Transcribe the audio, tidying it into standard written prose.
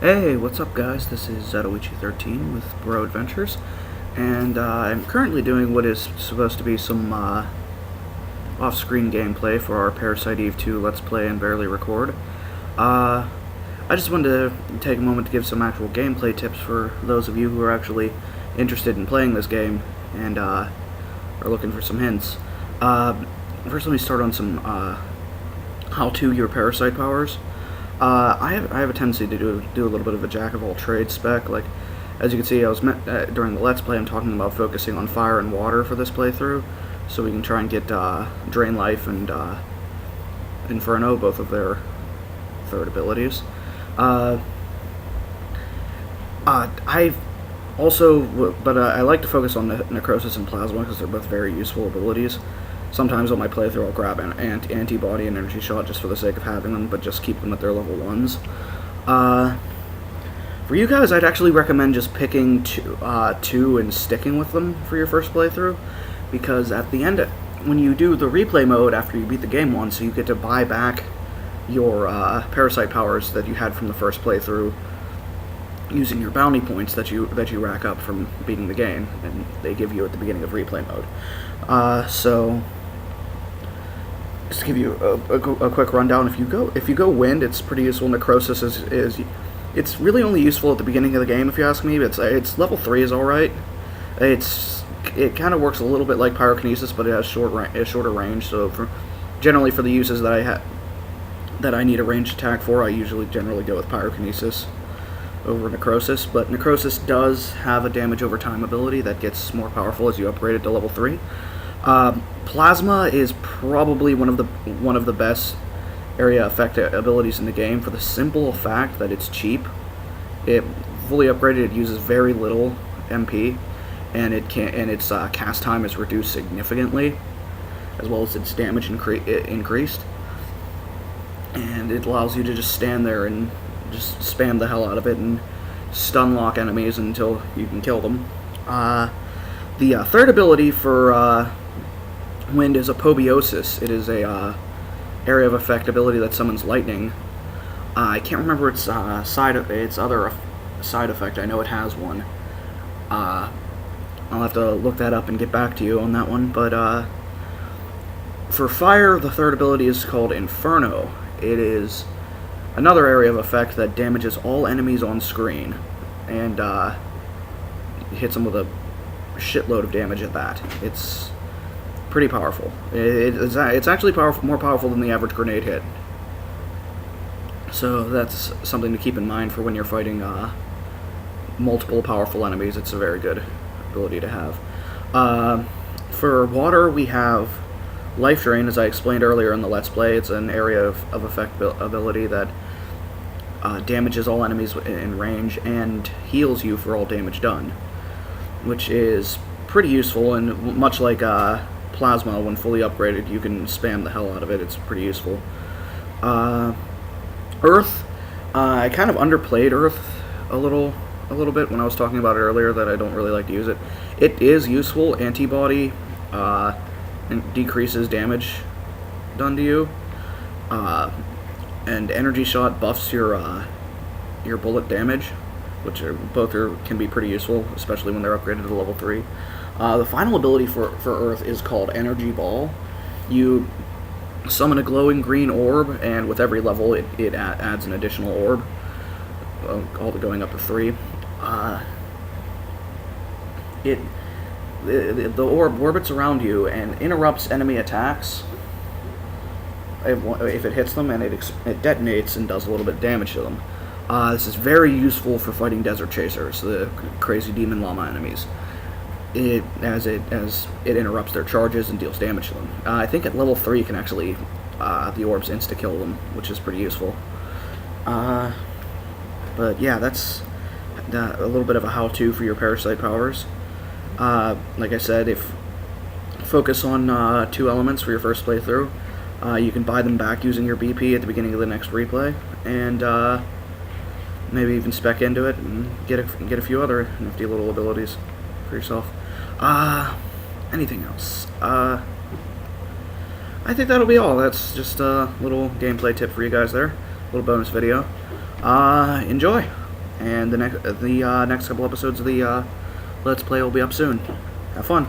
Hey, what's up guys? This is Zatoichi13 with BroAdventures, and I'm currently doing what is supposed to be some off-screen gameplay for our Parasite Eve 2 Let's Play and Barely Record. I just wanted to take a moment to give some actual gameplay tips for those of you who are actually interested in playing this game and are looking for some hints. First let me start on some how to your Parasite powers. I have a tendency to do a little bit of a jack of all trades spec. Like, as you can see, I was during the Let's Play, I'm talking about focusing on fire and water for this playthrough, so we can try and get Drain Life and Inferno, both of their third abilities. I've also, but I like to focus on Necrosis and Plasma because they're both very useful abilities. Sometimes on my playthrough I'll grab an Antibody and Energy Shot just for the sake of having them, but just keep them at their level 1s. For you guys, I'd actually recommend just picking two and sticking with them for your first playthrough, because at the end, when you do the replay mode after you beat the game once, you get to buy back your Parasite powers that you had from the first playthrough using your bounty points that you rack up from beating the game, and they give you at the beginning of replay mode. So just to give you a quick rundown, if you go Wind, it's pretty useful. Necrosis is it's really only useful at the beginning of the game, if you ask me. It's level 3 is all right. It kind of works a little bit like Pyrokinesis, but it has shorter range. So generally for the uses that I need a ranged attack for, I generally go with Pyrokinesis over Necrosis. But Necrosis does have a damage over time ability that gets more powerful as you upgrade it to level 3. Plasma is probably one of the best area effect abilities in the game, for the simple fact that it's cheap. It fully upgraded, it uses very little MP, and its cast time is reduced significantly, as well as its damage increased. And it allows you to just stand there and just spam the hell out of it and stun lock enemies until you can kill them. The third ability for Wind is Apobiosis. It is a area of effect ability that summons lightning. I can't remember its other side effect. I know it has one. I'll have to look that up and get back to you on that one. But for fire, the third ability is called Inferno. It is another area of effect that damages all enemies on screen, and hits them with a shitload of damage at that. It's pretty powerful. It's actually more powerful than the average grenade hit. So that's something to keep in mind for when you're fighting multiple powerful enemies. It's a very good ability to have. For water, we have Life Drain, as I explained earlier in the Let's Play. It's an area of effect ability that damages all enemies in range and heals you for all damage done, which is pretty useful, and much like Plasma, when fully upgraded, you can spam the hell out of it. It's pretty useful. Earth, I kind of underplayed Earth a little bit when I was talking about it earlier, that I don't really like to use it. It is useful. Antibody decreases damage done to you, and Energy Shot buffs your bullet damage, which can be pretty useful, especially when they're upgraded to level 3. The final ability for Earth is called Energy Ball. You summon a glowing green orb, and with every level it adds an additional orb, all going up to 3. The orb orbits around you and interrupts enemy attacks if it hits them, and it detonates and does a little bit of damage to them. This is very useful for fighting Desert Chasers, the crazy demon llama enemies. As it interrupts their charges and deals damage to them. I think at level 3 you can actually the orbs insta-kill them, which is pretty useful. But yeah, that's a little bit of a how-to for your Parasite powers. Like I said, focus on 2 elements for your first playthrough. You can buy them back using your BP at the beginning of the next replay, and maybe even spec into it and get a few other nifty little abilities for yourself. Anything else? I think that'll be all. That's just a little gameplay tip for you guys there. A little bonus video. Enjoy! and the next couple episodes of the Let's Play will be up soon. Have fun.